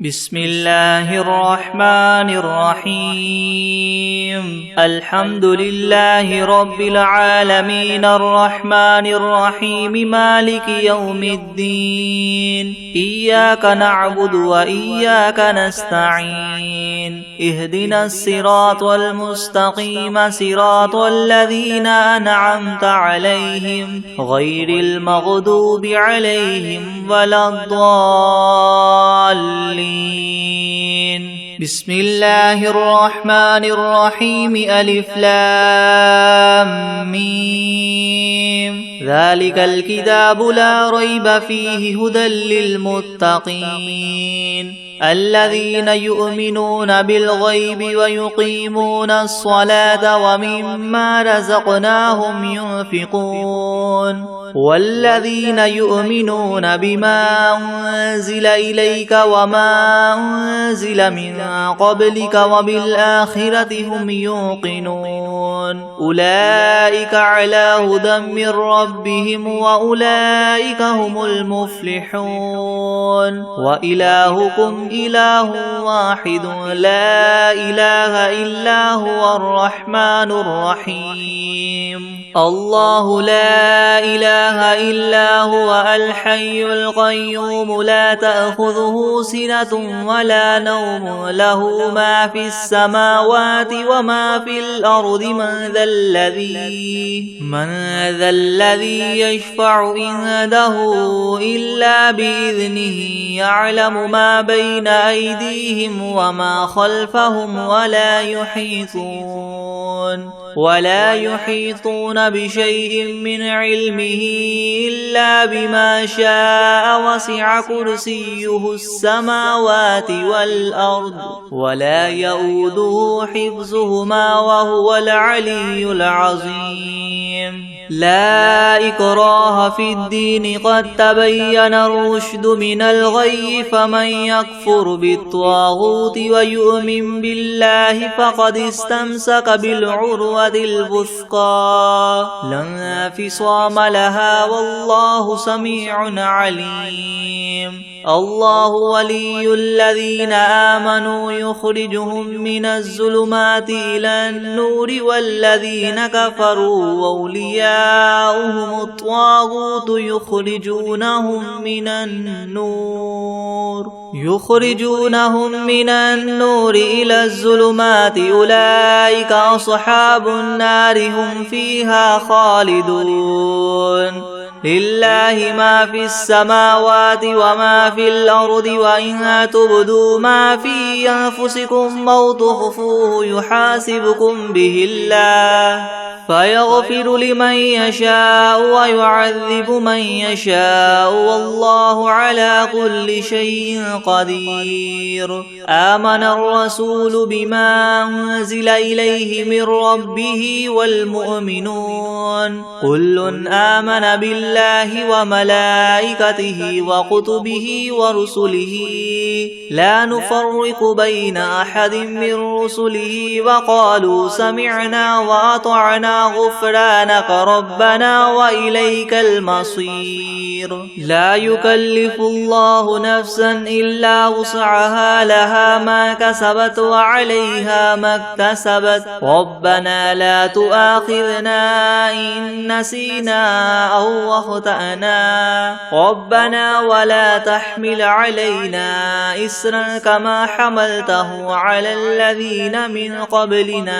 بسم الله الرحمن الرحيم الحمد لله رب العالمين الرحمن الرحيم مالك يوم الدين إياك نعبد وإياك نستعين اهدنا الصراط المستقيم صراط الذين أنعمت عليهم غير المغضوب عليهم ولا الضالين. بسم الله الرحمن الرحيم ألف لام ميم ذلك الكتاب لا ريب فيه هدى للمتقين الذين يؤمنون بالغيب ويقيمون الصلاة ومما رزقناهم ينفقون والذين يؤمنون بما أنزل إليك وما أنزل من قبلك وبالآخرة هم يوقنون أولئك على هدى من ربهم وأولئك هم المفلحون وإلهكم إله واحد لا إله إلا هو الرحمن الرحيم الله لا إله إلا هو الحي القيوم لا تأخذه سنة ولا نوم له ما في السماوات وما في الأرض من ذا الذي يشفع عنده إلا بإذنه يعلم ما بين أيديهم وما خلفهم ولا يحيطون بشيء من علمه إلا بما شاء وسع كرسيه السماوات والأرض ولا يؤوده حفظهما وهو العلي العظيم لا إكراه في الدين قد تبين الرشد من الغي فمن يكفر بالطاغوت ويؤمن بالله فقد استمسك بالعروة الوثقى لا انفصام لها والله سميع عليم الله ولي الذين آمنوا يخرجهم من الظلمات إلى النور والذين كفروا أولياؤهم الطاغوت يخرجونهم من النور إلى الظلمات أولئك أصحاب النار هم فيها خالدون لله ما في السماوات وما في الأرض وإن تبدوا ما في أنفسكم أو تخفوه يحاسبكم به الله فيغفر لمن يشاء ويعذب من يشاء والله على كل شيء قدير آمن الرسول بما أنزل إليه من ربه والمؤمنون كل آمن بالله وملائكته وكتبه ورسله لا نفرق بين أحد من رسله وقالوا سمعنا وأطعنا غفرانك ربنا وإليك المصير لا يكلف الله نفسا إلا وسعها لها ما كسبت وعليها ما اكتسبت ربنا لا تؤاخذنا إن نسينا أو أخطأنا ربنا ولا تحمل علينا إسرا كما حملته على الذين من قبلنا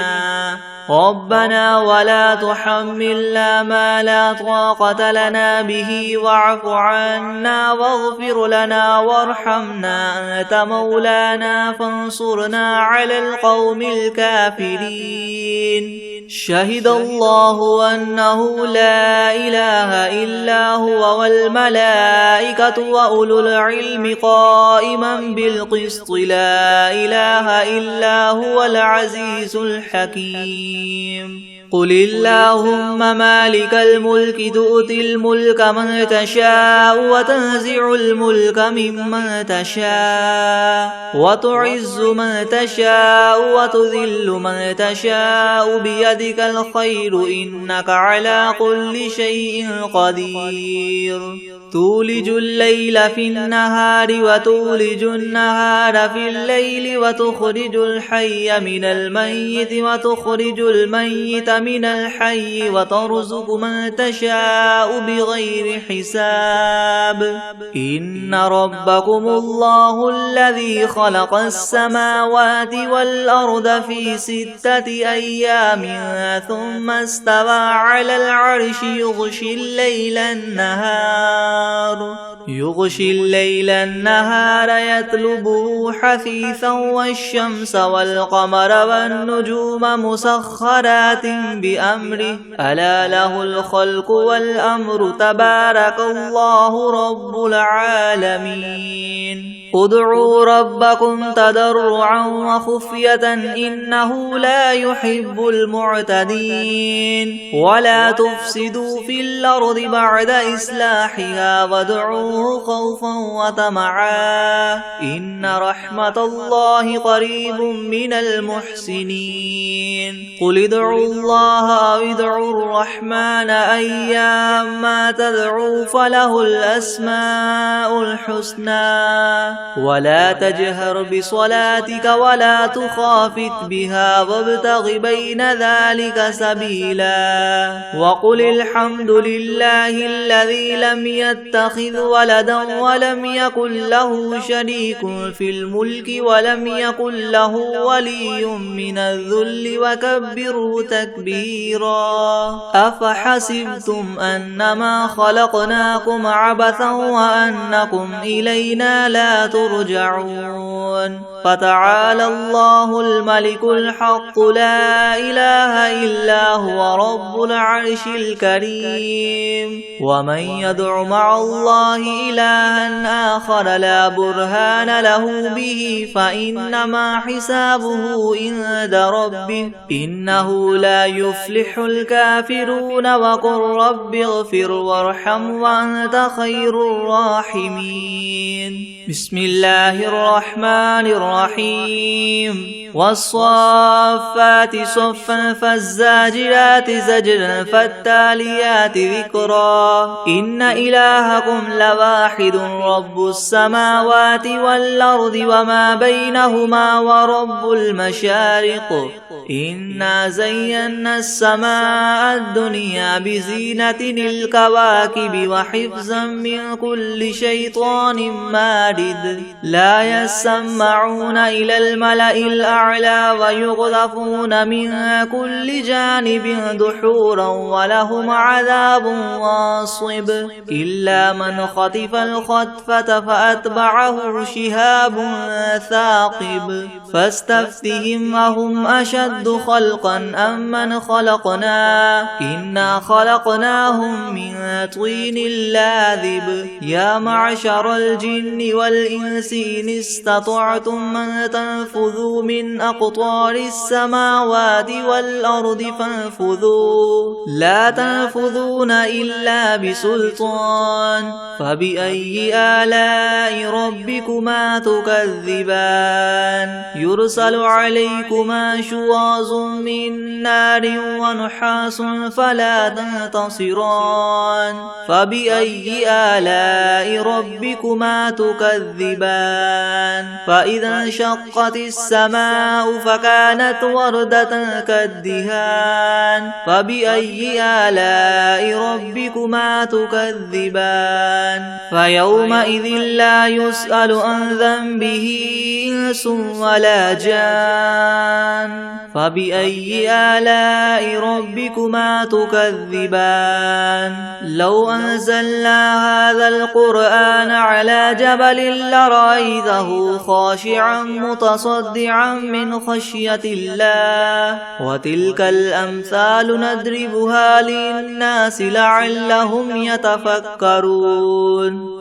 ربنا ولا تحملنا ما لا طاقة لنا به واعف عنا واغفر لنا وارحمنا أنت مولانا فانصرنا على القوم الكافرين شهد الله أنه لا إله إلا هو والملائكة وأولو العلم قائما بالقسط لا إله إلا هو العزيز الحكيم قل اللهم مالك الملك تؤتي الملك من تشاء وتنزع الملك ممن تشاء وتعز من تشاء وتذل من تشاء بيدك الخير إنك على كل شيء قدير تولج الليل في النهار وتولج النهار في الليل وتخرج الحي من الميت وتخرج الميت من الحي وترزق من تشاء بغير حساب إن ربكم الله الذي خلق السماوات والأرض في 6 أيام ثم استوى على العرش يغشي الليل النهار يطلبه حثيثا والشمس والقمر والنجوم مسخرات بأمره ألا له الخلق والأمر تبارك الله رب العالمين ادعوا ربكم تضرعا وخفية إنه لا يحب المعتدين ولا تفسدوا في الأرض بعد إصلاحها وادعوه خوفا وطمعا إن رحمة الله قريب من المحسنين قل ادعوا الله أو ادعوا الرحمن أيما تدعوا فله الأسماء الحسنى ولا تجهر بصلاتك ولا تخافت بها وابتغ بين ذلك سبيلا وقل الحمد لله الذي لم يتخذ ولدا ولم يكن له شريك في الملك ولم يكن له ولي من الذل وكبره تكبيرا أفحسبتم أنما خلقناكم عبثا وأنكم إلينا لا ترجعون فتعالى الله الملك الحق لا إله إلا هو رب العرش الكريم ومن يدع مع الله إلها آخر لا برهان له به فإنما حسابه عند ربه إنه لا يفلح الكافرون وقل رب اغفر وارحم وأنت خير الراحمين بسم الله الرحمن الرحيم والصافات صفا فالزاجرات زجرا فالتاليات ذكرا إن إلهكم لواحد رب السماوات والأرض وما بينهما ورب المشارق إنا زينا السماء الدنيا بزينة الكواكب وحفظا من كل شيطان مارد لا يسمعون إلى الملأ الأعلى ويقذفون من كل جانب دحورا ولهم عذاب واصب إلا من خطف الخطفة فأتبعه شهاب ثاقب فاستفتهم أهم أشد خلقا أم من خلقنا إنا خلقناهم من طين لاذب يا معشر الجن والإنس إن استطعتم من تنفذوا من أقطار السماوات والأرض فانفذوا لا تنفذون إلا بسلطان فبأي آلاء ربكما تكذبان يرسل عليكما شواظ من نار ونحاس فلا تنتصران فبأي آلاء ربكما تكذبان فإذا انشقت السماء فكانت وردة كالدهان فبأي آلاء ربكما تكذبان فيومئذ لا يسأل عن ذنبه إنس ولا جان فبأي آلاء ربكما تكذبان لو أنزلنا هذا القرآن على جبل لرأيته خاشعا متصدعا من خشية الله وتلك الأمثال نضربها للناس لعلهم يتفكرون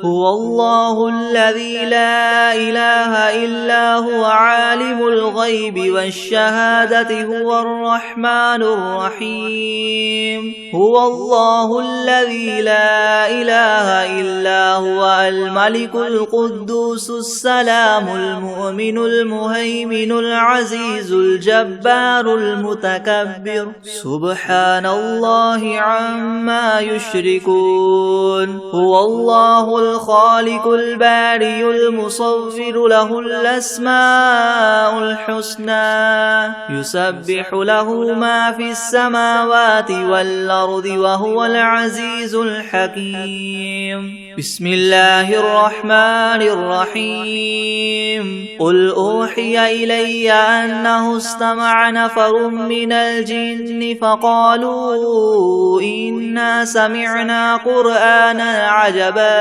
هو الله الذي لا إله إلا هو عالم الغيب والشهادة هو الرحمن الرحيم هو الله الذي لا إله إلا هو الملك القدوس السلام المؤمن المهيمن العزيز الجبار المتكبر سبحان الله عما يشركون هو الله الله الخالق البارئ المصور له الأسماء الحسنى يسبح له ما في السماوات والأرض وهو العزيز الحكيم. بسم الله الرحمن الرحيم. قل أوحي إلي أنه استمع نفر من الجن فقالوا إنا سمعنا قرآنا عجبا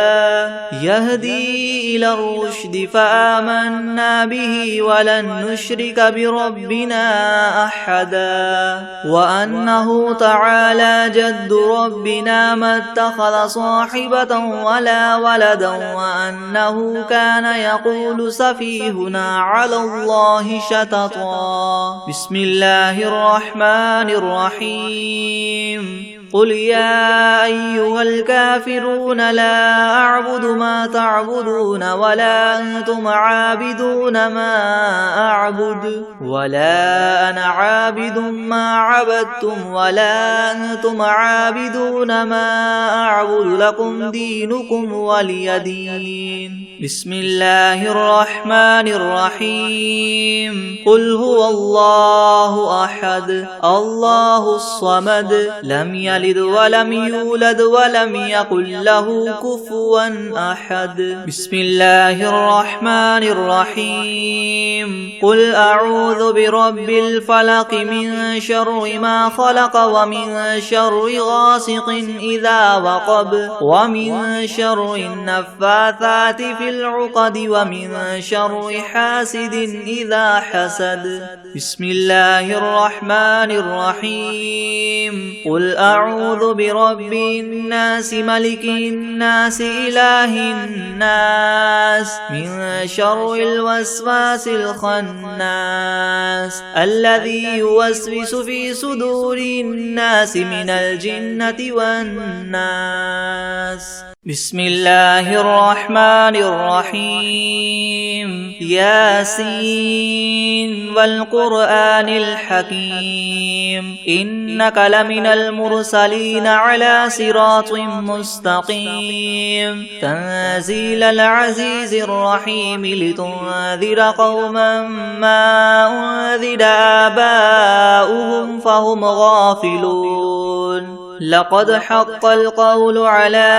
يهدي إلى الرشد فآمنا به ولن نشرك بربنا أحدا وأنه تعالى جد ربنا ما اتخذ صاحبة ولا ولدا وأنه كان يقول سفيهنا على الله شططا. بسم الله الرحمن الرحيم. قل يا أيها الكافرون لا أعبد ما تعبدون ولا أنتم عابدون ما أعبد ولا أنا عابد ما عبدتم ولا أنتم عابدون ما أعبد لكم دينكم ولي دين. بسم الله الرحمن الرحيم. قل هو الله أحد الله الصمد لم يلد ولم يولد ولم يكن له كفوا أحد. بسم الله الرحمن الرحيم. قل أعوذ برب الفلق من شر ما خلق ومن شر غاسق إذا وقب ومن شر النفاثات في العقد ومن شر حاسد إذا حسد. بسم الله الرحمن الرحيم. قل أعوذ برب الناس ملك الناس إله الناس من شر الوسواس الخناس الذي يوسوس في صدور الناس من الجنة والناس. بسم الله الرحمن الرحيم. ياسين والقرآن الحكيم إنك لمن المرسلين على صراط مستقيم تنزيل العزيز الرحيم لتنذر قوما ما أنذر آباؤهم فهم غافلون. لقد حق القول على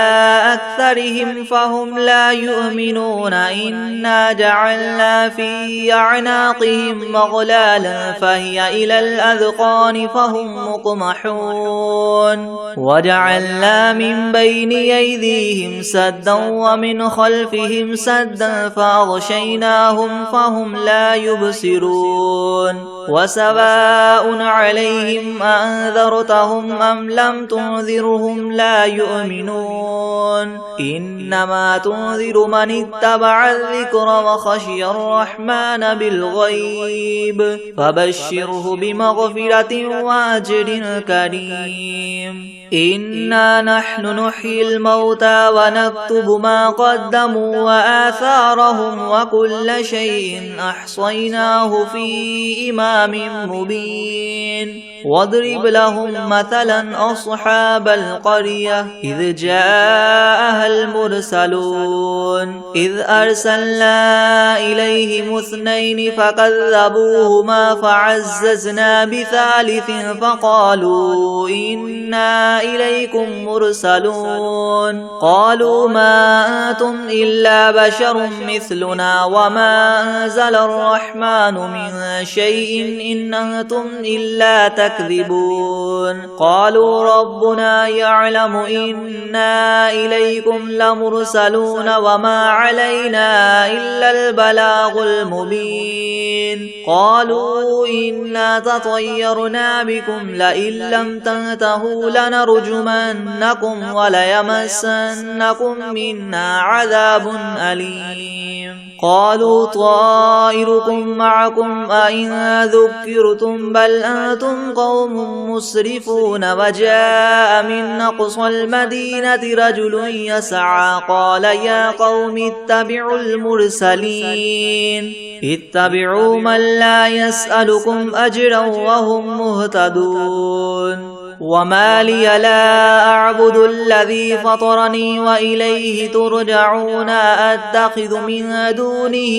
أكثرهم فهم لا يؤمنون. إنا جعلنا في أعناقهم مغلالا فهي إلى الأذقان فهم مقمحون وجعلنا من بين أيديهم سدا ومن خلفهم سدا فأغشيناهم فهم لا يبصرون. وسواء عليهم أنذرتهم أم لم تنذرهم لا يؤمنون. إنما تنذر من اتبع الذكر وخشي الرحمن بالغيب فبشره بمغفرة وأجر كريم. إنا نحن نحيي الموتى ونكتب ما قدموا وآثارهم وكل شيء أحصيناه في إمام مبين. واضرب لهم مثلا أصحاب القرية إذ جاءها المرسلون إذ أرسلنا إليهم اثنين فكذبوهما فعززنا بثالث فقالوا إنا إليكم مرسلون. قالوا ما أنتم إلا بشر مثلنا وما أنزل الرحمن من شيء إن أنتم إلا تكذبون. قالوا ربنا يعلم إنا إليكم لمرسلون وما علينا إلا البلاغ المبين. قالوا إنا تطيرنا بكم لئن لم تنتهوا لنرجمنكم وليمسنكم منا عذاب أليم. قالوا طائركم معكم أئن ذكرتم بل أنتم قوم مسرفون. وجاء من أقصى المدينة رجل يسعى قال يا قوم اتبعوا المرسلين اتبعوا من لا يسألكم أجرا وهم مهتدون. وما لي لا أعبد الذي فطرني وإليه ترجعون أتخذ من دونه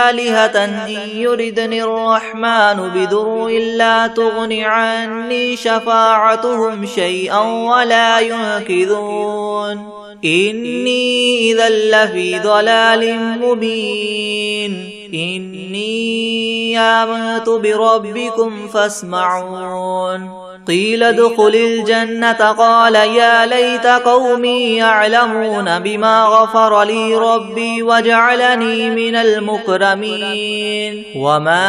آلهة إن يردني الرحمن بضر لا تغن عني شفاعتهم شيئا ولا ينقذون إني إذا لفي ضلال مبين إني آمنت بربكم فاسمعون قيل ادخل الجنة قال يا ليت قومي يعلمون بما غفر لي ربي وجعلني من المكرمين وما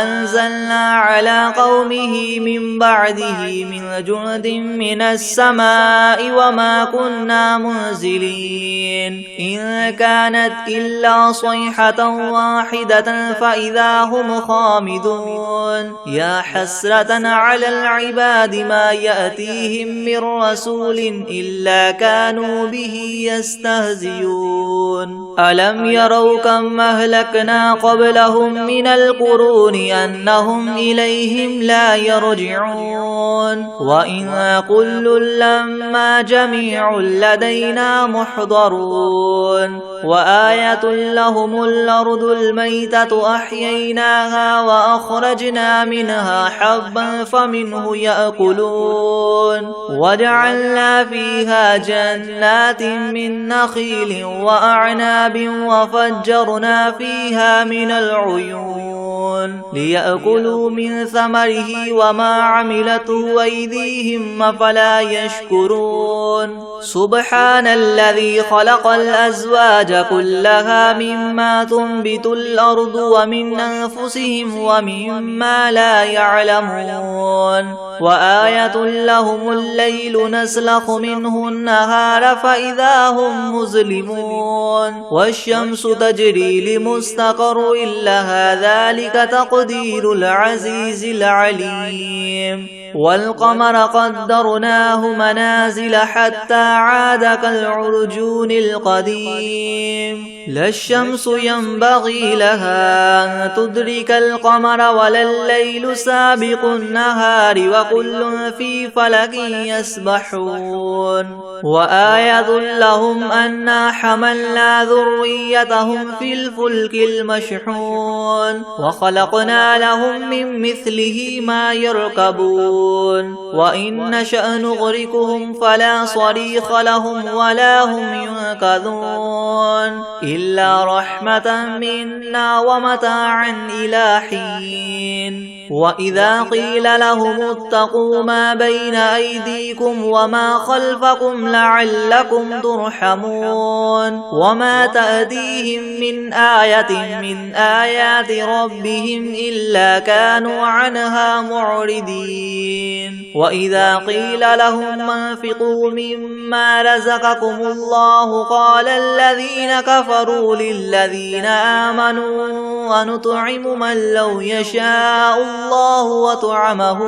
أنزلنا على قومه من بعده من جند من السماء وما كنا منزلين إن كانت إلا صيحة واحدة فإذا هم خامدون يا حسرة على العباد ما يأتيهم من رسول إلا كانوا به يستهزئون ألم يروا كم أهلكنا قبلهم من القرون أنهم إليهم لا يرجعون وإن كل لما جميع لدينا محضرون وآية لهم الأرض الميتة أحييناها وأخرجنا منها حبا فمنه يأكلون وجعلنا فيها جنات من نخيل وأعناب وفجرنا فيها من العيون ليأكلوا من ثمره وما عملته أيديهم أفلا يشكرون سبحان الذي خلق الأزواج كلها مما تنبت الأرض ومن أنفسهم ومما لا يعلمون وآية لهم الليل نسلخ منه النهار فإذا هم مظلمون والشمس تجري لمستقر لها ذلك تقدير العزيز العليم والقمر قدرناه منازل حتى عاد كالعرجون القديم لا الشمس ينبغي لها أن تدرك القمر ولا الليل سابق النهار وكل في فلك يسبحون وآية لهم أنا حملنا ذريتهم في الفلك المشحون وخلقنا لهم من مثله ما يركبون وإن نشأ نغرقهم فلا صريخ لهم ولا هم ينقذون إلا رحمة منا ومتاعا إلى حين وإذا قيل لهم اتقوا ما بين أيديكم وما خلفكم لعلكم ترحمون وما تأتيهم من آية من آيات ربهم إلا كانوا عنها معرضين وإذا قيل لهم انفقوا مما رزقكم الله قال الذين كفروا للذين آمنوا ونطعم من لو يشاء الله وطعمه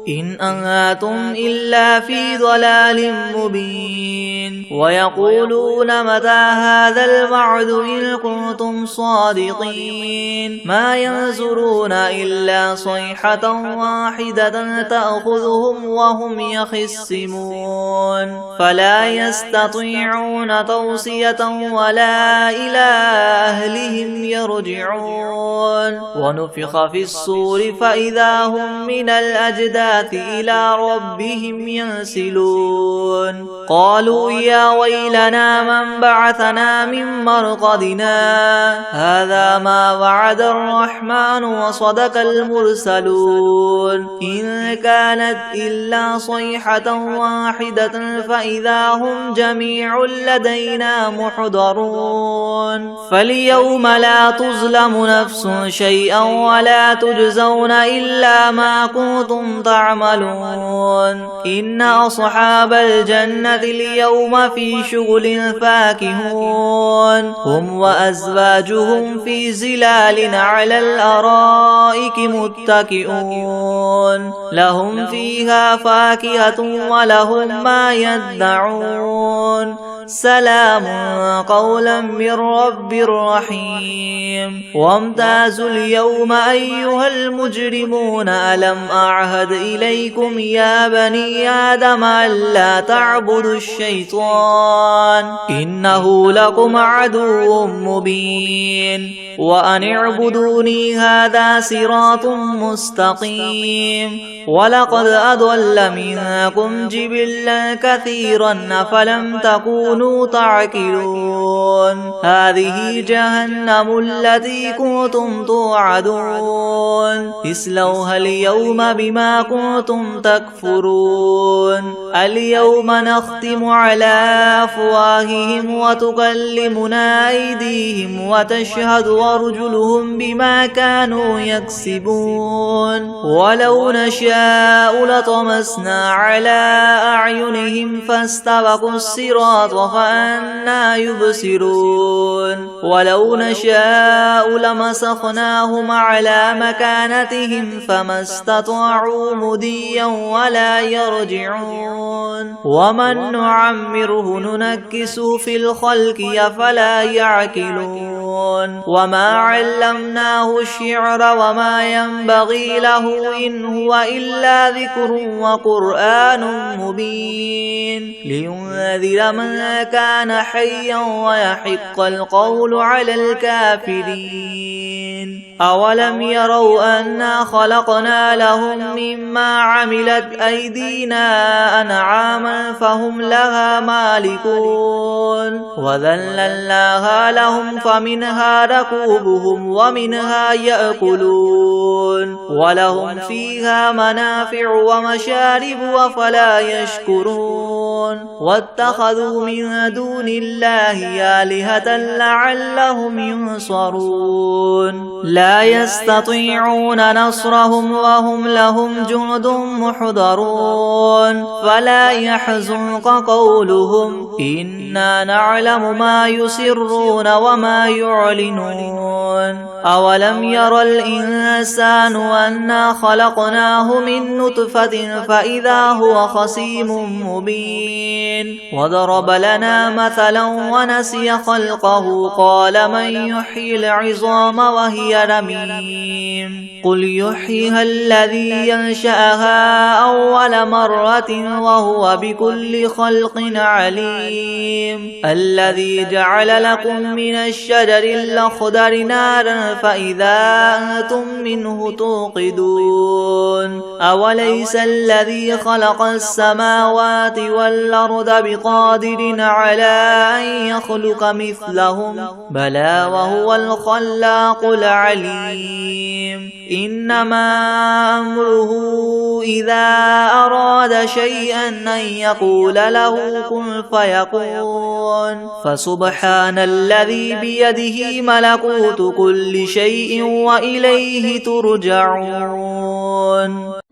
إن أنتم إلا في ضلال مبين ويقولون متى هذا الوعد إن كنتم صادقين ما ينظرون إلا صيحة واحدة تأخذهم وهم يخصمون فلا يستطيعون توصية ولا إلى أهلهم يرجعون ونفخ في الصور فإذا هم من الأجداث إلى ربهم ينسلون قالوا يا ويلنا من بعثنا من مرقدنا هذا ما وعد الرحمن وصدق المرسلون إن كانت إلا صيحة واحدة فإذا هم جميع لدينا محضرون فاليوم لا تظلم نفس شيئا ولا تجزون إلا ما كنتم تعملون إن أصحاب الجنة اليوم في شغل فاكهون هم وأزواجهم في زلال على الأرائك متكئون لهم فيها فاكهة ولهم ما يدعون سلام قولا من رب رحيم وامتازوا اليوم أيها المجرمون ألم أعهد إليكم يا بني آدم ألا تعبدوا الشيطان إنه لكم عدو مبين وأن اعبدوني هذا صراط مستقيم ولقد أضل منكم جبلا كثيرا أفلم تكونوا تعقلون هذه جهنم التي كنتم توعدون اصلوها اليوم بما كنتم تكفرون اليوم نختم على أفواههم وتكلمنا أيديهم وتشهد أرجلهم بما كانوا يكسبون ولو نشاء لطمسنا على أعينهم فاستبقوا الصراط فأنى يبصرون ولو نشاء لمسخناهم على مكانتهم فما استطاعوا مضيا ولا يرجعون ومن نعمره ننكسه في الخلق أفلا يعقلون وما علمناه الشعر وما ينبغي له إن هو إلا ذكر وقرآن مبين لينذر من كان حيا ويحق القول على الكافرين أولم يروا أنا خلقنا لهم مما عملت أيدينا أنعاما فهم لها مالكون وذللناها لهم فمنها ركوبهم ومنها يأكلون ولهم فيها منافع ومشارب أفلا يشكرون واتخذوا من دون الله آلهة لعلهم ينصرون لا يستطيعون نصرهم وهم لهم جند محضرون فلا يحزنك قولهم إنا نعلم ما يسرون وما يعلنون أولم ير الإنسان أنا خلقناه من نطفة فإذا هو خصيم مبين وضرب لنا مثلا ونسي خلقه قال من يحيي العظام وهي رميم قل يحييها الذي ينشأها أول مرة وهو بكل خلق عليم الذي جعل لكم من الشجر الأخضر نارا فإذا أنتم منه توقدون أوليس الذي خلق السماوات والأرض بقادر على أن يخلق مثلهم بلى وهو الخلاق العليم إنما أمره إذا أراد شيئا أن يقول له كن فيكون فسبحان الذي بيده ملكوت كل شيء وإليه ترجعون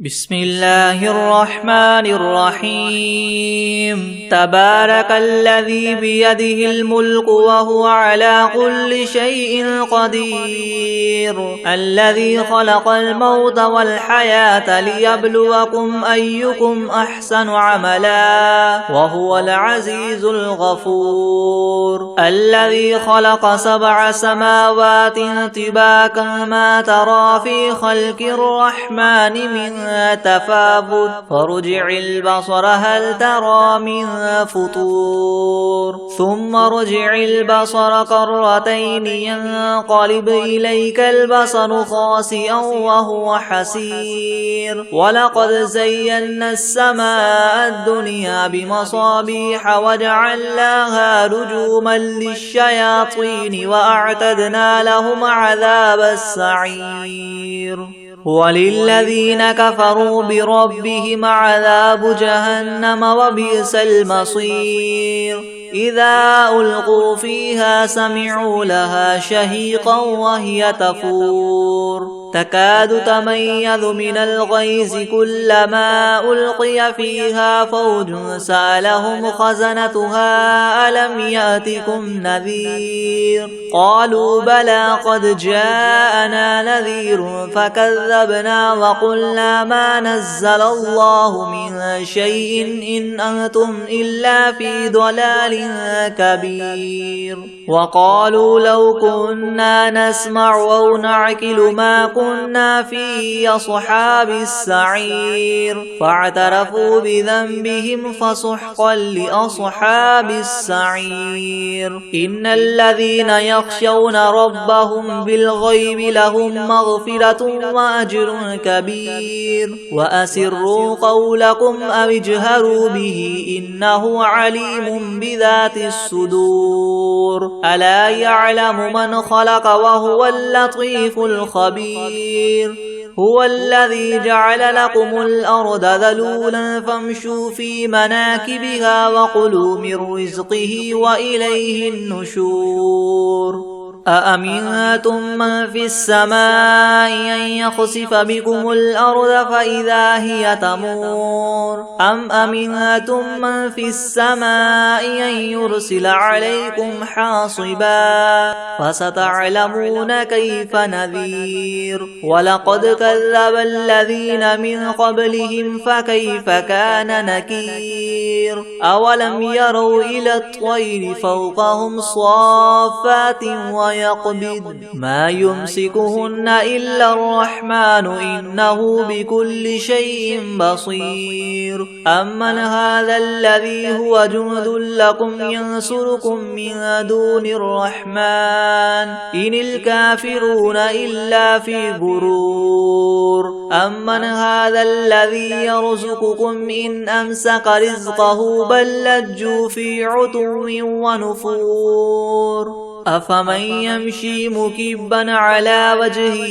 بسم الله الرحمن الرحيم تبارك الذي بيده الملك وهو على كل شيء قدير الذي خلق الموت والحياة ليبلوكم أيكم أحسن عملا وهو العزيز الغفور الذي خلق 7 سماوات طباقا ما ترى في خلق الرحمن من تفاوت فارجع البصر هل ترى من فطور ثم ارجع البصر كرتين ينقلب إليك البصر خاسئا وهو حسير ولقد زينا السماء الدنيا بمصابيح وجعلناها رجوما للشياطين وأعتدنا لهم عذاب السعير وللذين كفروا بربهم عذاب جهنم وبئس المصير إذا ألقوا فيها سمعوا لها شهيقا وهي تفور تكاد تميز من الغيظ كلما ألقي فيها فوج سألهم خزنتها ألم يأتكم نذير قالوا بلى قد جاءنا نذير فكذبنا وقلنا ما نزل الله من شيء إن أنتم إلا في ضلال كبير وقالوا لو كنا نسمع أو نعقل ما كنا في أصحاب السعير فاعترفوا بذنبهم فسحقا لأصحاب السعير إن الذين يخشون ربهم بالغيب لهم مغفرة وأجر كبير وأسروا قولكم أو اجهروا به إنه عليم بذات الصدور ألا يعلم من خلق وهو اللطيف الخبير هو الذي جعل لكم الأرض ذلولا فامشوا في مناكبها وكلوا من رزقه وإليه النشور أأمنتم من في السماء أن يخسف بكم الأرض فإذا هي تمور أم أمنتم من في السماء أن يرسل عليكم حاصبا فستعلمون كيف نذير ولقد كذب الذين من قبلهم فكيف كان نكير أولم يروا إلى الطير فوقهم صافات ويقبض ما يمسكهن إلا الرحمن إنه بكل شيء بصير أمن هذا الذي هو جند لكم ينصركم من دون الرحمن إن الكافرون إلا في غرور أمن هذا الذي يرزقكم إن أمسك رزقه بل لجوا في عتو ونفور أفمن يمشي مكبا على وجهه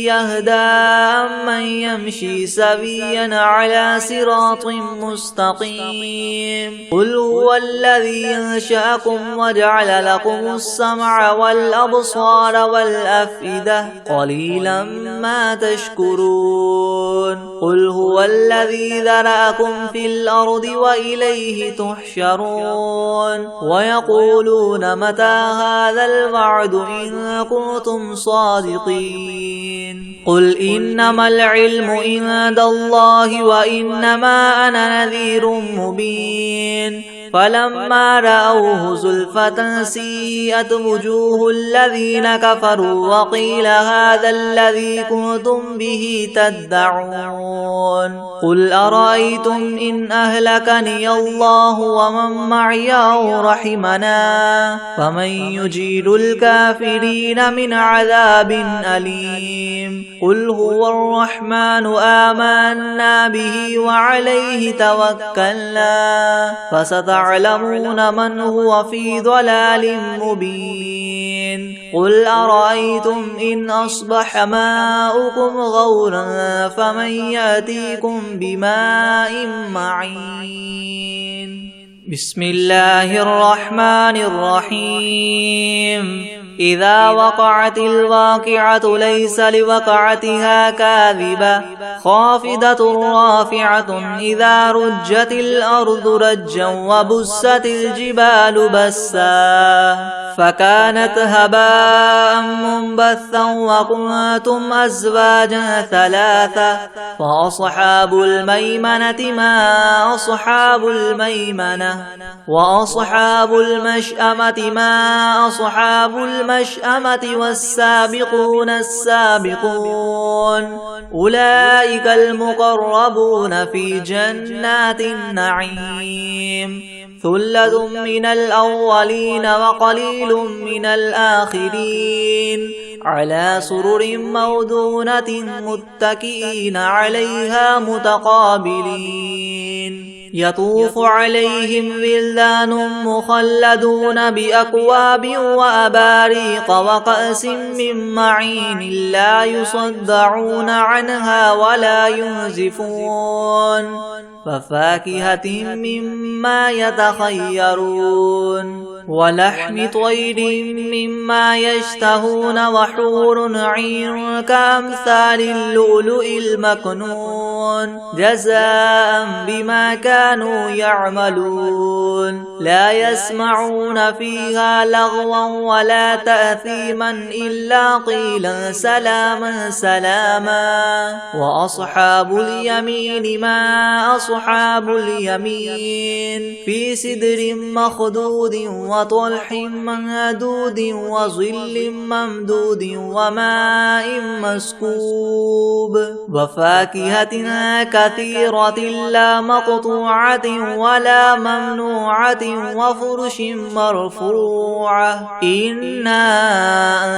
يهدى أمن يمشي سويا على صراط مستقيم قل هو الذي أنشأكم وجعل لكم السمع والأبصار والأفئدة قليلا ما تشكرون قل هو الذي ذرأكم في الأرض وإليه تحشرون ويقولون متى هذا الوعد إن كنتم صادقين قل إنما العلم عند الله وإنما أنا نذير مبين فلما رأوه زلفة سيئت وجوه الذين كفروا وقيل هذا الذي كنتم به تدعون قل أرأيتم إن أهلكني الله ومن معي أو رحمنا فمن يجير الكافرين من عذاب أليم قل هو الرحمن آمنا به وعليه توكلنا فستعلمون من هو في ضلال مبين قل أرأيتم إن أصبح ماؤكم غورا فمن يأتيكم بماء معين بسم الله الرحمن الرحيم إذا وقعت الواقعة ليس لوقعتها كاذبة خافضة رافعة إذا رجت الأرض رجا وبست الجبال بسا فكانت هباء منبثا وكنتم أزواجا ثلاثة فأصحاب الميمنة ما أصحاب الميمنة وأصحاب المشأمة ما أصحاب المشأمة والسابقون السابقون أولئك المقربون في جنات النعيم ثلة من الأولين وقليل من الآخرين على سرر موضونة متكئين عليها متقابلين يطوف عليهم ولدان مخلدون بأكواب وأباريق وكأس من معين لا يصدعون عنها ولا ينزفون وفاكهة مما يتخيرون ولحم طير مما يشتهون وحور عين كأمثال اللؤلؤ المكنون جزاء بما كانوا يعملون لا يسمعون فيها لغوا ولا تأثيما إلا قيلا سلاما سلاما وأصحاب اليمين ما أصحاب اليمين في سدر مخدود وطلح منضود وظل ممدود وماء مسكوب وفاكهة كثيرة لا مقطوعة ولا ممنوعة وفرش مرفوعة إنا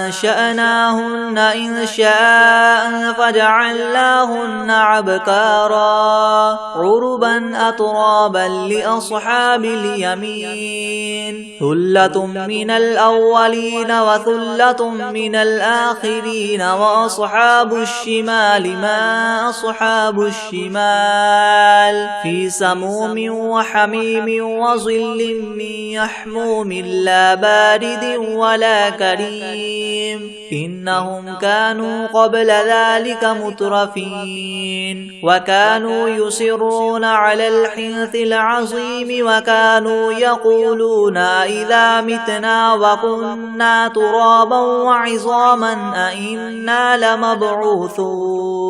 أنشأناهن إنشاء فجعلناهن عبكارا عربا أترابا لأصحاب اليمين ثلة من الأولين وثلة من الآخرين وأصحاب الشمال ما أصحاب الشمال في سموم وحميم وظل من يحموم لا بارد ولا كريم إنهم كانوا قبل ذلك مترفين وكانوا يصرون على الحنث العظيم وكانوا يقولون إذا متنا وكنا ترابا وعظاما أئنا لمبعوثون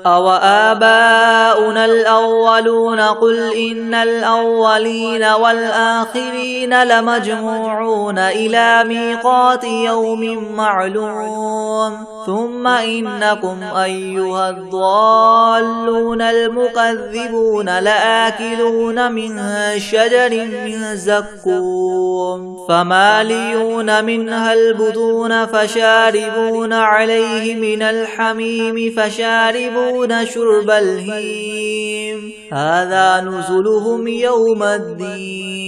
أو آباؤنا الأولون قل إن الأولين والآخرين لمجموعون إلى ميقات يوم معلوم ثم إنكم أيها الضالون المكذبون لآكلون من شجر من زقوم فماليون منها البطون فشاربون عليه من الحميم فشاربون شرب الهيم هذا نزلهم يوم الدين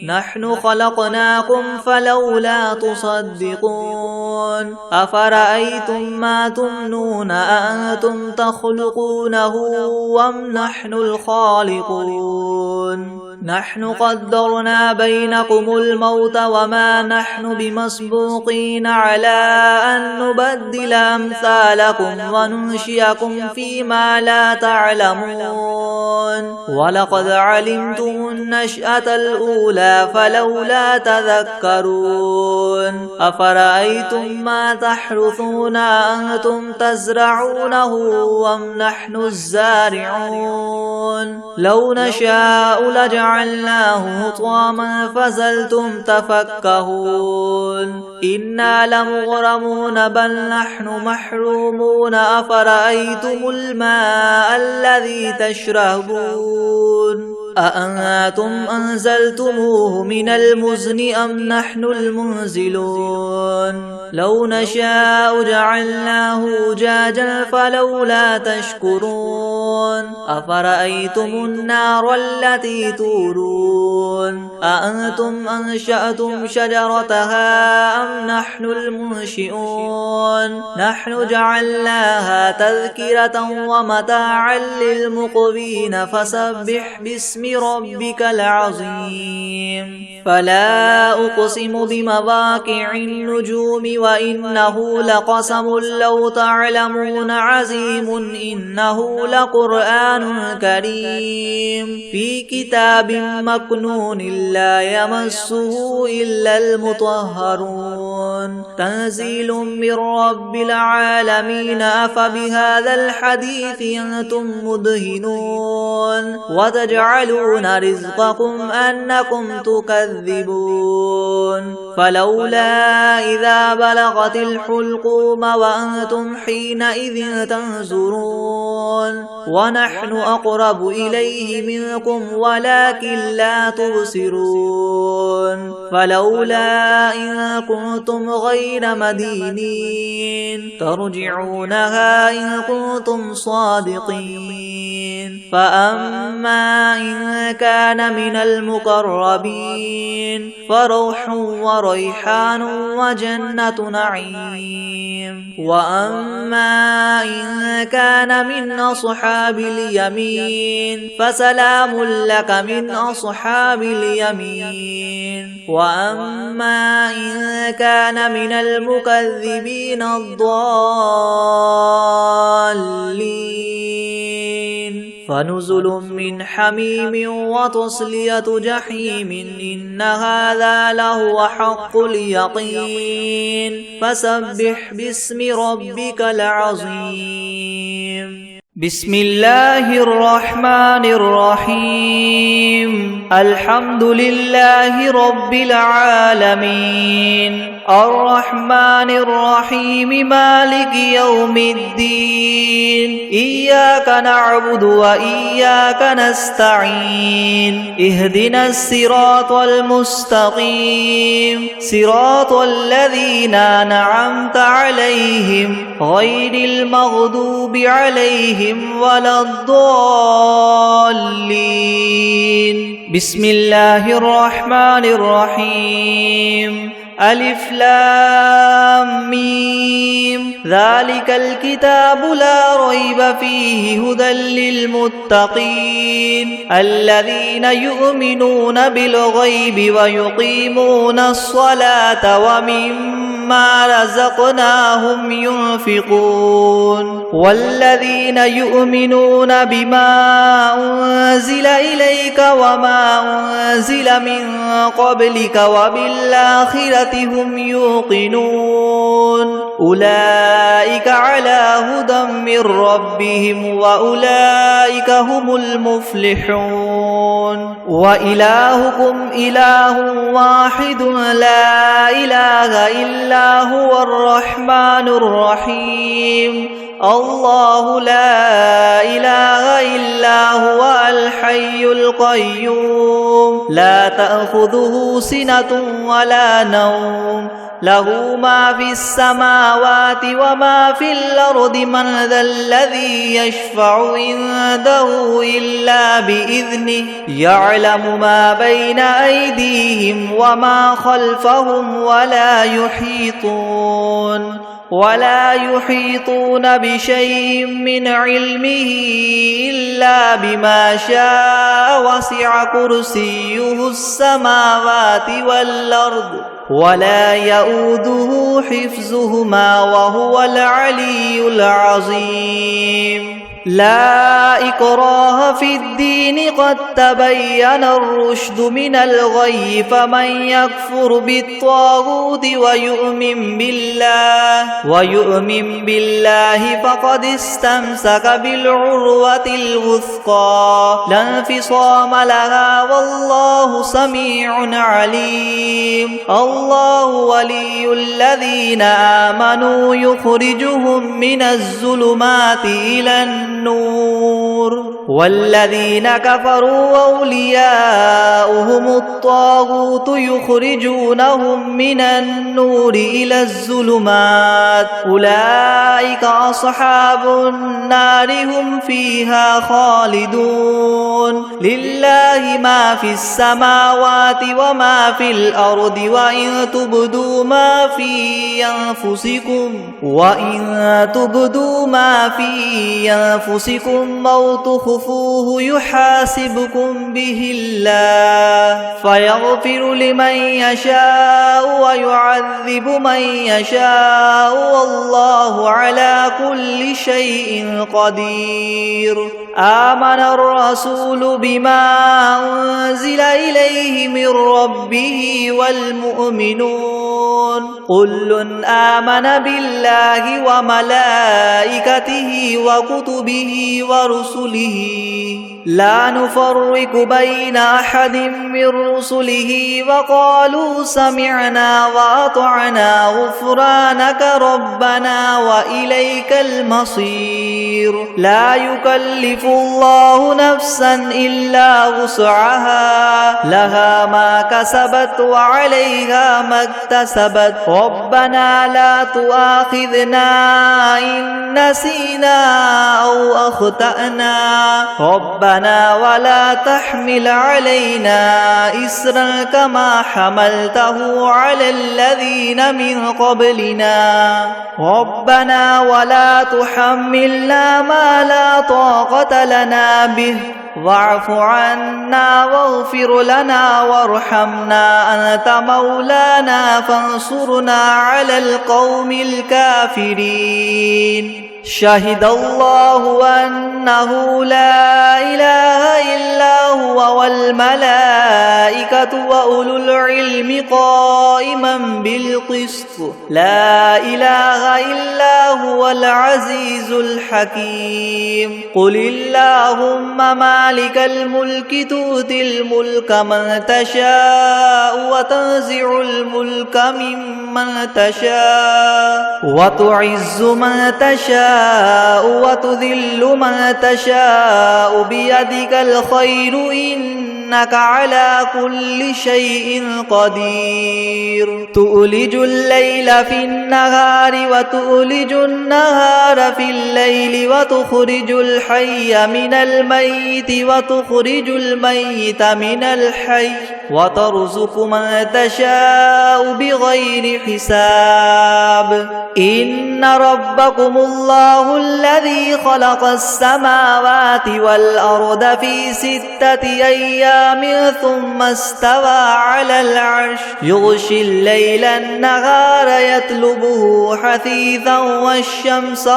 نحن خلقناكم فلولا تصدقون أفرأيتم ما تمنون أأنتم تخلقونه أم نحن الخالقون نحن قدرنا بينكم الموت وما نحن بمسبوقين على أن نبدل أمثالكم وننشئكم فيما لا تعلمون ولقد علمتم النشأة الأولى فلولا تذكرون أفرأيتم ما تحرثون أنتم تزرعونه أم نحن الزارعون لو نشاء لجعلناه حطاما فظلتم تفكهون إنا لمغرمون بل نحن محرومون أفرأيتم الماء الذي تشربون أأنتم أنزلتموه من المزن أم نحن المنزلون لو نشاء جعلناه أجاجا فلولا تشكرون أفرأيتم النار التي تورون أأنتم أنشأتم شجرتها أم نحن المنشئون نحن جعلناها تذكرة ومتاعا للمقوين فسبح باسم ربك العظيم فلا أقسم بمواقع النجوم وإنه لقسم لو تعلمون عظيم إنه لقرآن كريم في كتاب مكنون لا يمسه إلا المطهرون تنزيل من رب العالمين أفبهذا الحديث أنتم مدهنون وتجعلون رزقكم أنكم تكذبون فلولا إذا بلغت الحلقوم وأنتم حينئذ تنظرون ونحن أقرب إليه منكم ولكن لا تبصرون فلولا إن كنتم غير مدينين ترجعونها إن كنتم صادقين فأما إن إن كان من المقربين فروح وريحان وجنة نعيم. وأما إن كان من أصحاب اليمين فسلام لك من أصحاب اليمين. وأما إن كان من المكذبين الضالين فنزل من حميم وتصلية جحيم إن هذا لهو حق اليقين. فسبح باسم ربك العظيم. بسم الله الرحمن الرحيم. الحمد لله رب العالمين الرحمن الرحيم مالك يوم الدين إياك نعبد وإياك نستعين اهدنا الصراط المستقيم صراط الذين أنعمت عليهم غير المغضوب عليهم ولا الضالين. بسم الله الرحمن الرحيم. ألف لام ميم ذلك الكتاب لا ريب فيه هدى للمتقين الذين يؤمنون بالغيب ويقيمون الصلاة ومما رزقناهم ينفقون والذين يؤمنون بما أنزل إليك وما أنزل من قبلك وبالآخرة هم يوقنون أولئك على هدى من ربهم وأولئك هم المفلحون. وإلهكم إله واحد لا إله إلا هو الرحمن الرحيم الله لا إله إلا هو الحي القيوم لا تأخذه سنة ولا نوم له ما في السماوات وما في الأرض من ذا الذي يشفع عنده إلا بإذنه يعلم ما بين أيديهم وما خلفهم ولا يحيطون بشيء من علمه إلا بما شاء وسع كرسيه السماوات والأرض ولا يؤوده حفظهما وهو العلي العظيم. لا إكراه في الدين قد تبين الرشد من الغي فمن يكفر بالطاغوت ويؤمن بالله فقد استمسك بالعروة الوثقى لا انفصام لها والله سميع عليم. الله ولي الذين آمنوا يخرجهم من الظلمات إلى النور والذين كفروا أولياؤهم الطاغوت يخرجونهم من النور إلى الظلمات أولئك أصحاب النار هم فيها خالدون. لله ما في السماوات وما في الأرض وإن تبدوا ما في أنفسكم أو تخفوه يحاسبكم به الله فيغفر لمن يشاء ويعذب من يشاء والله على كل شيء قدير. آمن الرسول بما أنزل إليه من ربه والمؤمنون كل آمن بالله وملائكته وكتبه ورسله لا نفرق بين أحد من رسله وقالوا سمعنا وأطعنا غفرانك ربنا وإليك المصير. لا يكلف الله نفسا إلا وسعها لها ما كسبت وعليها ما اكتسبت ربنا لا تؤاخذنا إن نسينا أو أخطأنا ربنا ولا تحمل علينا إسرا كما حملته على الذين من قبلنا ربنا ولا تحملنا ما لا طاقة لنا به واعف عنا واغفر لنا وارحمنا أنت مولانا فانصرنا على القوم الكافرين شهد الله أنه لا إله إلا هو والملائكة وأولو العلم قائما بالقسط لا إله إلا هو العزيز الحكيم قل اللهم مالك الملك تؤتي الملك من تشاء وتنزع الملك ممن تشاء وتعز من تشاء وتذل من تشاء بيدك الخير إنك على كل شيء قدير تؤلج الليل في النهار وتؤلج النهار في الليل وتخرج الحي من الميت وتخرج الميت من الحي وترزق من تشاء بغير حساب إن ربكم الله الذي خلق السماوات والأرض في 6 أيام ثم استوى على العرش يغشي الليل النهار يطلبه حثيثا والشمس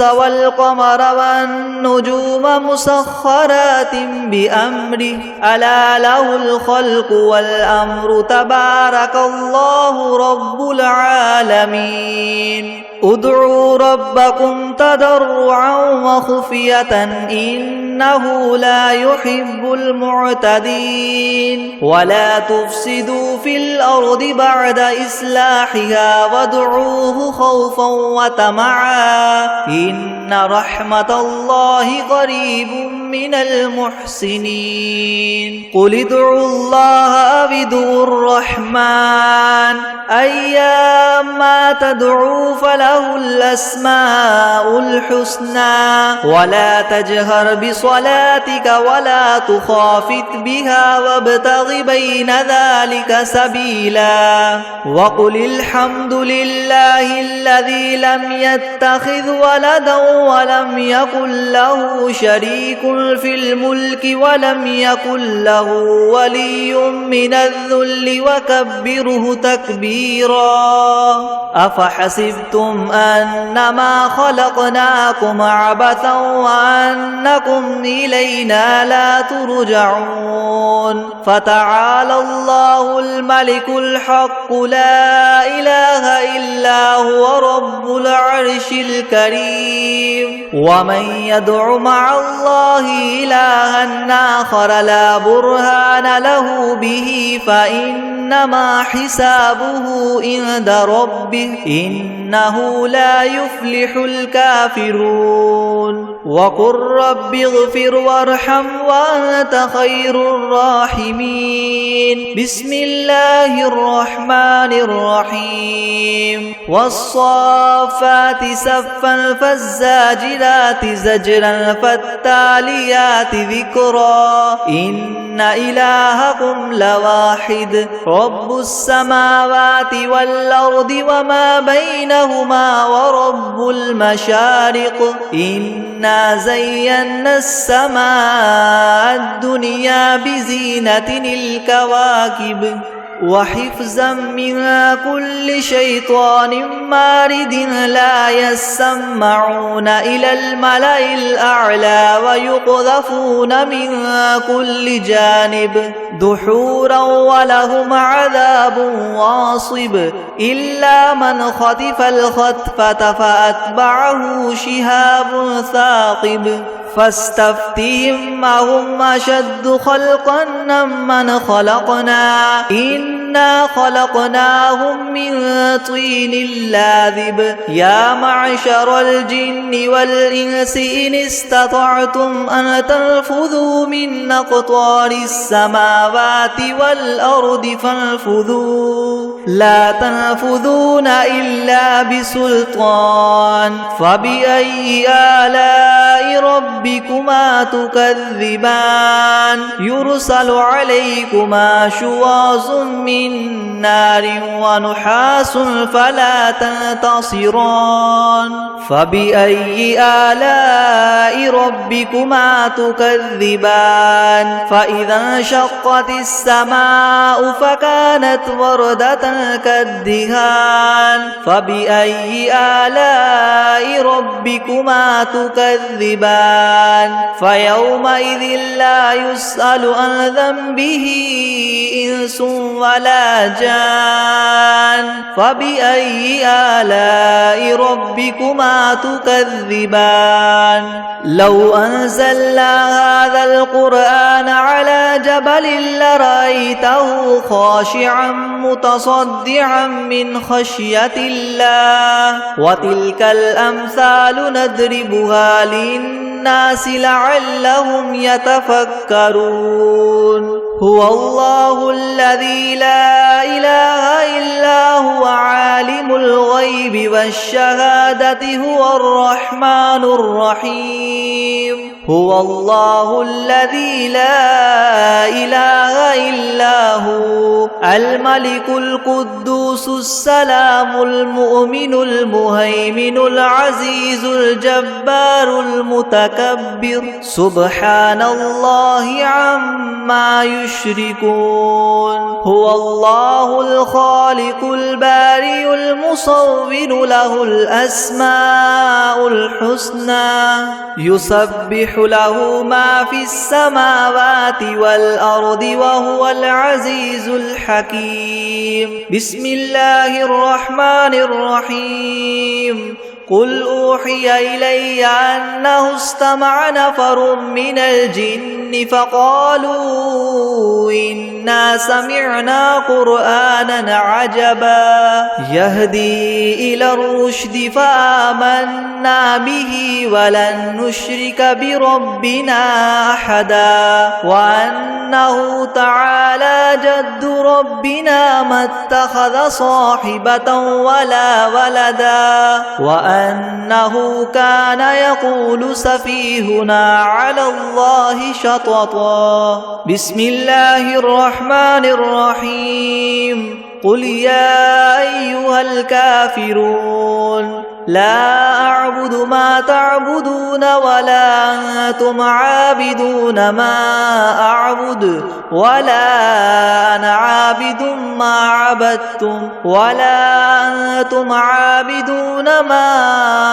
والقمر والنجوم مسخرات بأمره ألا له الخلق والأمر تبارك الله رب العالمين ادعوا ربكم تضرعا وخفية إنه لا يحب المعتدين ولا تفسدوا في الأرض بعد إصلاحها وادعوه خوفا وطمعا إن رحمة الله قريب من المحسنين قل ادعوا الله أو ادعوا الرحمن أيما تدعوا فله الأسماء الحسنى ولا تجهر بصلاتك ولا تخافت بها وابتغ بين ذلك سبيلا وقل الحمد لله الذي لم يتخذ ولدا ولم يكن له شريك في الملك ولم يكن له ولي من الذل وكبره تكبيرا أفحسبتم أنما خلقناكم عبثا وأنكم إلينا لا ترجعون فتعالى الله الملك الحق لا إله إلا هو رب العرش الكريم ومن يدع مع الله إلها آخر لا برهان له به فإنما حسابه عند ربه إنه لا يفلح الكافرون وقل رب اغفر وارحم وأنت خير الراحمين بسم الله الرحمن الرحيم والصافات صفا فالزاجرات زجرا فالتاليات ذكرا إن إلهكم لواحد رب السماوات والأرض وما بينهما ورب المشارق إنا زينا السماء الدنيا بزينة الكواكب وحفظا من كل شيطان مارد لا يسمعون إلى الملأ الأعلى ويقذفون من كل جانب دحورا ولهم عذاب واصب إلا من خطف الخطفة فأتبعه شهاب ثاقب فاستفتهم أهم أشد خلقا ممن خلقنا إنا خلقناهم من طين لاذب يا معشر الجن والإنس إن استطعتم أن تنفذوا من أقطار السماوات والأرض فانفذوا لا تنفذون إلا بسلطان فبأي آلاء ربكما تكذبان يرسل عليكما شواظ من نار ونحاس فلا تنتصران فبأي آلاء ربكما تكذبان فإذا انشقت السماء فكانت وردة كالدهان فبأي آلاء ربكما تكذبان فيومئذ لا يسأل عن ذنبه إنس ولا جان فبأي آلاء ربكما تكذبان لو أنزلنا هذا القرآن على جبل لرأيته خاشعا متصدعا من خشية الله وتلك الأمثال نضربها للناس لعلهم يتفكرون هو الله الذي لا إله إلا هو عالم الغيب والشهادة هو الرحمن الرحيم هو الله الذي لا إله إلا هو الملك القدوس السلام المؤمن المهيمن العزيز الجبار المتكبر سبحان الله عما يشركون هو الله الخالق البارئ المصور له الأسماء الحسنى يسبح له ما في السماوات والأرض وهو العزيز الحكيم بسم الله الرحمن الرحيم قل أوحي إلي أنه استمع نفر من الجن فقالوا إنا سمعنا قرآنا عجبا يهدي إلى الرشد فآمنا به ولن نشرك بربنا أحدا وأنه تعالى جد ربنا ما اتخذ صاحبة ولا ولدا وأنه كان يقول سفيهنا على الله شططا بسم الله الرحمن الرحيم قل يا أيها الكافرون لا أعبد ما تعبدون ولا أنتم عابدون ما أعبد ولا أنا عابد ما عبدتم ولا أنتم عابدون ما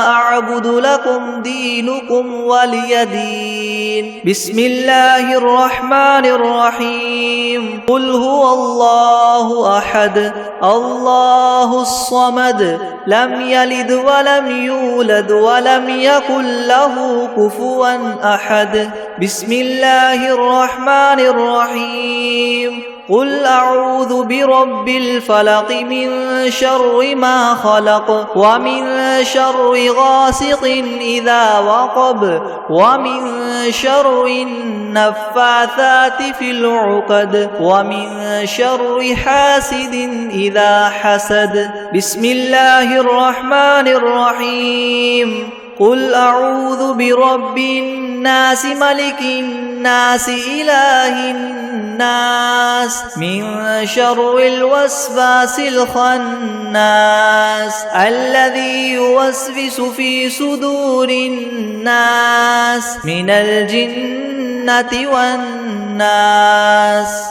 أعبد لكم دينكم ولي دين بسم الله الرحمن الرحيم قل هو الله أحد الله الصمد لم يلد ولم يولد ولم يكن له كفوا أحد بسم الله الرحمن الرحيم قل أعوذ برب الفلق من شر ما خلق ومن شر غاسق إذا وقب ومن شر النفاثات في العقد ومن شر حاسد إذا حسد بسم الله الرحمن الرحيم قل أعوذ برب الناس ملك الناس إله الناس من شر الوسواس الخناس الذي يوسوس في صدور الناس من الجنة والناس